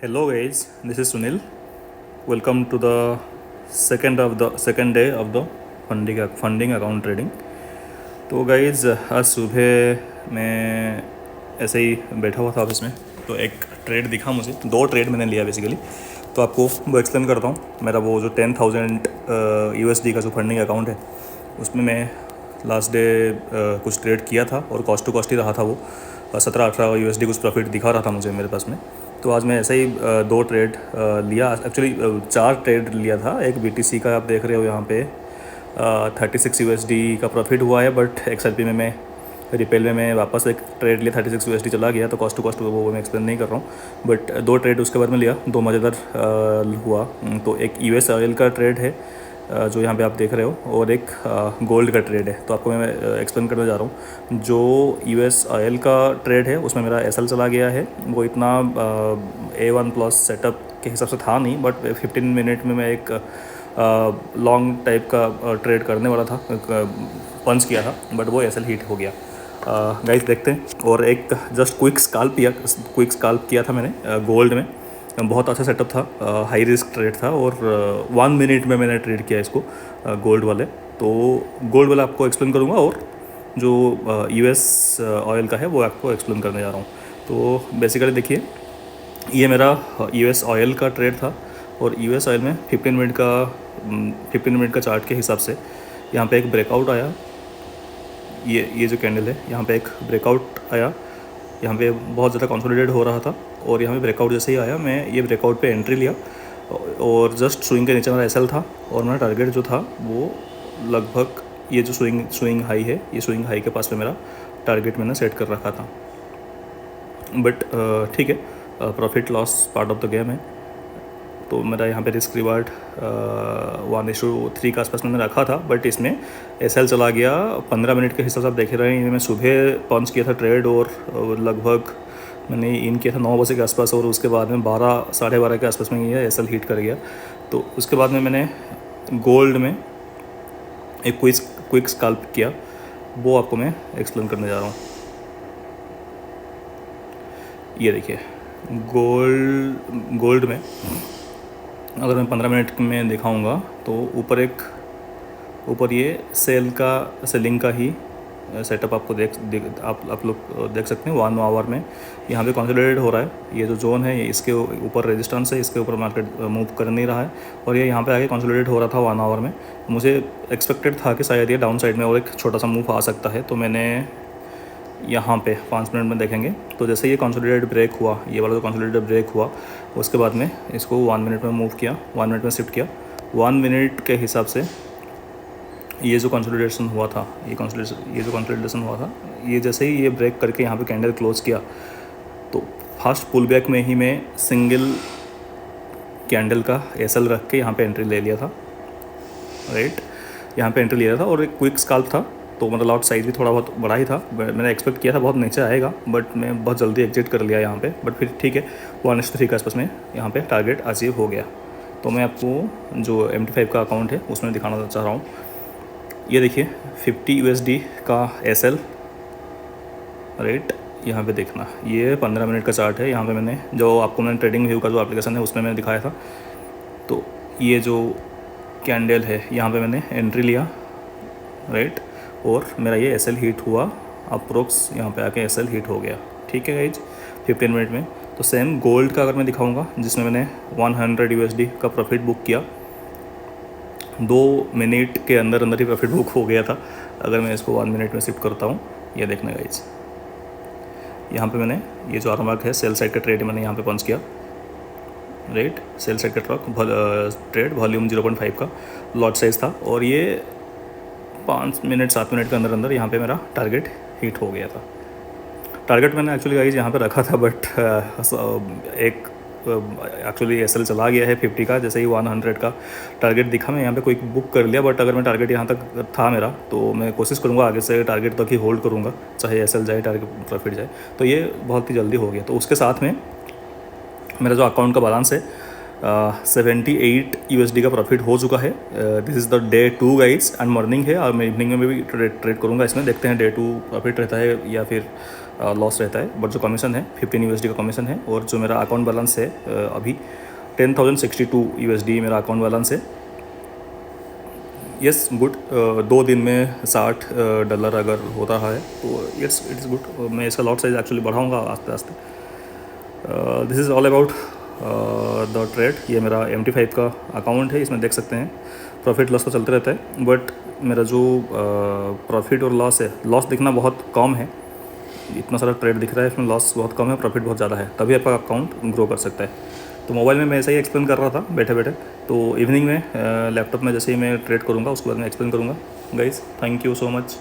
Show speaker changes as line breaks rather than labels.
Hello guys, this is Sunil. Welcome to the second day of the funding account trading. तो guys आज सुबह मैं ऐसे ही बैठा हुआ था ऑफिस में, तो एक ट्रेड दिखा मुझे। दो ट्रेड मैंने लिया बेसिकली, तो आपको वो एक्सप्लेन करता हूँ। मेरा वो जो 10,000 USD का जो फंडिंग अकाउंट है, उसमें मैं लास्ट डे कुछ ट्रेड किया था और कॉस्ट टू कॉस्ट ही रहा था। वो 17-18 USD कुछ प्रॉफिट दिखा रहा था मुझे मेरे पास में। तो आज मैं ऐसे ही दो ट्रेड लिया, एक्चुअली 4 ट्रेड लिया था। एक BTC का आप देख रहे हो यहाँ पे 36 USD का प्रॉफिट हुआ है, बट XRP में मैं रिपेल में मैं वापस एक ट्रेड लिया, 36 USD चला गया। तो कॉस्ट टू कॉस्ट वो मैं एक्सप्लेन नहीं कर रहा हूँ, बट दो ट्रेड उसके बाद में लिया, दो मज़ेदार हुआ। तो एक US ऑयल का ट्रेड है जो यहाँ पे आप देख रहे हो, और एक गोल्ड का ट्रेड है। तो आपको मैं एक्सप्लेन करने जा रहा हूँ। जो US ऑयल का ट्रेड है उसमें मेरा SL चला गया है। वो इतना A1+ सेटअप के हिसाब से था नहीं, बट 15 मिनट में मैं एक लॉन्ग टाइप का ट्रेड करने वाला था, पंच किया था, बट वो SL हिट हो गया। गाइस देखते हैं। और एक जस्ट क्विक स्काल्प किया था मैंने गोल्ड में। बहुत अच्छा सेटअप था, हाई रिस्क ट्रेड था, और 1 मिनट में मैंने ट्रेड किया इसको, गोल्ड वाले। तो गोल्ड वाला आपको एक्सप्लेन करूँगा, और जो US ऑयल का है वो आपको एक्सप्लेन करने जा रहा हूँ। तो बेसिकली देखिए, ये मेरा US ऑयल का ट्रेड था, और US ऑयल में 15 मिनट का चार्ट के हिसाब से यहाँ पे एक ब्रेकआउट आया। ये जो कैंडल है, यहाँ पे एक ब्रेकआउट आया। यहाँ पे बहुत ज़्यादा कंसोलिडेट हो रहा था, और यहाँ पे ब्रेकआउट जैसे ही आया, मैं ये ब्रेकआउट पे एंट्री लिया, और जस्ट स्विंग के नीचे मेरा SL था, और मेरा टारगेट जो था वो लगभग ये जो स्विंग हाई है, ये स्विंग हाई के पास में मेरा टारगेट मैंने सेट कर रखा था। बट ठीक है, profit loss part of the game है। तो मेरा यहाँ पे रिस्क रिवार्ड 1:3 के आसपास मैंने रखा था, बट इसमें SL चला गया 15 मिनट के हिसाब से। आप देख रहे हैं, मैं सुबह पंच किया था ट्रेड, और लगभग मैंने इन किया था 9 बजे के आसपास, और उसके बाद में 12-12:30 के आसपास में ये SL हिट कर गया। तो उसके बाद में मैंने गोल्ड में एक क्विक स्काल्प किया, वो आपको मैं एक्सप्लेन करने जा रहा हूँ। ये देखिए, गोल्ड में अगर मैं 15 मिनट में दिखाऊंगा, तो ऊपर ये सेलिंग का ही सेटअप आपको आप लोग देख सकते हैं। 1 आवर में यहाँ पे कंसोलिडेट हो रहा है। ये जो जोन है, ये इसके ऊपर रेजिस्टेंस है, इसके ऊपर मार्केट मूव कर नहीं रहा है, और ये यहाँ पे आगे कंसोलिडेट हो रहा था 1 आवर में। मुझे एक्सपेक्टेड था कि शायद ये डाउन साइड में और एक छोटा सा मूव आ सकता है। तो मैंने यहाँ पे 5 मिनट में देखेंगे, तो जैसे ये कंसोलिडेटेड ब्रेक हुआ, ये वाला जो कंसोलिडेटेड ब्रेक हुआ, उसके बाद में इसको 1 मिनट में मूव किया, 1 मिनट में शिफ्ट किया। 1 मिनट के हिसाब से ये जो कंसोलिडेशन हुआ था, ये जैसे ही ये ब्रेक करके यहाँ पे कैंडल क्लोज किया, तो फास्ट पुल बैक में ही मैं सिंगल कैंडल का SL रख के यहाँ पे एंट्री ले लिया था, राइट। यहाँ पे एंट्री लिया था, और एक क्विक स्काल्प था। तो मतलब लॉट साइज़ भी थोड़ा बहुत बड़ा ही था। मैंने एक्सपेक्ट किया था बहुत नीचे आएगा, बट मैं बहुत जल्दी एग्जिट कर लिया यहाँ पे। बट फिर ठीक है, 1:3 के आसपास में यहाँ पे टारगेट अचीव हो गया। तो मैं आपको जो MT5 का अकाउंट है उसमें दिखाना चाह रहा हूँ। ये देखिए, 50 USD का SL, राइट। यहाँ पे देखना, ये 15 मिनट का चार्ट है। यहाँ पे मैंने जो आपको मैंने ट्रेडिंग व्यू का जो एप्लीकेशन है उसमें मैंने दिखाया था। तो ये जो कैंडल है, यहाँ पे मैंने एंट्री लिया, राइट, और मेरा ये SL हिट हुआ, अप्रोक्स यहाँ पे आके SL हिट हो गया। ठीक है गाइज, 15 मिनट में। तो सेम गोल्ड का अगर मैं दिखाऊंगा, जिसमें मैंने 100 USD का प्रॉफिट बुक किया, 2 मिनट के अंदर ही प्रॉफिट बुक हो गया था। अगर मैं इसको 1 मिनट में शिफ्ट करता हूँ, ये देखना गाइज, यहाँ पे मैंने ये जो आरमार्क है, सेल साइड का ट्रेड मैंने यहाँ पे पंच किया, राइट। सेल साइड का ट्रेड वॉल्यूम 0.5 का लॉट साइज था, और ये 5 मिनट 7 मिनट के अंदर यहाँ पे मेरा टारगेट हिट हो गया था। टारगेट मैंने एक्चुअली गाइज यहाँ पे रखा था, बट एक एक्चुअली SL चला गया है 50 का। जैसे ही 100 का टारगेट दिखा, मैं यहाँ पे कोई बुक कर लिया, बट अगर मैं टारगेट यहाँ तक था मेरा, तो मैं कोशिश करूँगा आगे से टारगेट तक ही होल्ड करूँगा, चाहे SL जाए, टारगेट प्रॉफिट जाए। तो ये बहुत ही जल्दी हो गया। तो उसके साथ में मेरा जो अकाउंट का बैलेंस है, 78 USD का प्रॉफिट हो चुका है। This is the day 2 guys, and morning है, और मैं इवनिंग में भी ट्रेड करूँगा इसमें। देखते हैं डे 2 प्रॉफिट रहता है या फिर लॉस रहता है, बट जो कमीशन है 15 USD का कमीशन है। और जो मेरा अकाउंट बैलेंस है अभी 10,062 USD मेरा अकाउंट बैलेंस है। यस गुड, 2 दिन में $60 अगर होता है तो इट्स गुड। मैं इसका लॉट साइज एक्चुअली बढ़ाऊँगा आस्ते आस्ते। This is all about the trade. ये मेरा MT5 का अकाउंट है, इसमें देख सकते हैं प्रॉफिट लॉस तो चलते रहता है, बट मेरा जो प्रॉफिट और लॉस है, लॉस दिखना बहुत कम है। इतना सारा ट्रेड दिख रहा है, इसमें लॉस बहुत कम है, प्रॉफिट बहुत ज़्यादा है, तभी आपका अकाउंट ग्रो कर सकता है। तो मोबाइल में मैं ऐसा ही एक्सप्लेन कर रहा था बैठे बैठे, तो इवनिंग में लैपटॉप में जैसे ही मैं ट्रेड करूँगा उसके बाद मैं एक्सप्लेन करूँगा। Guys thank you so much.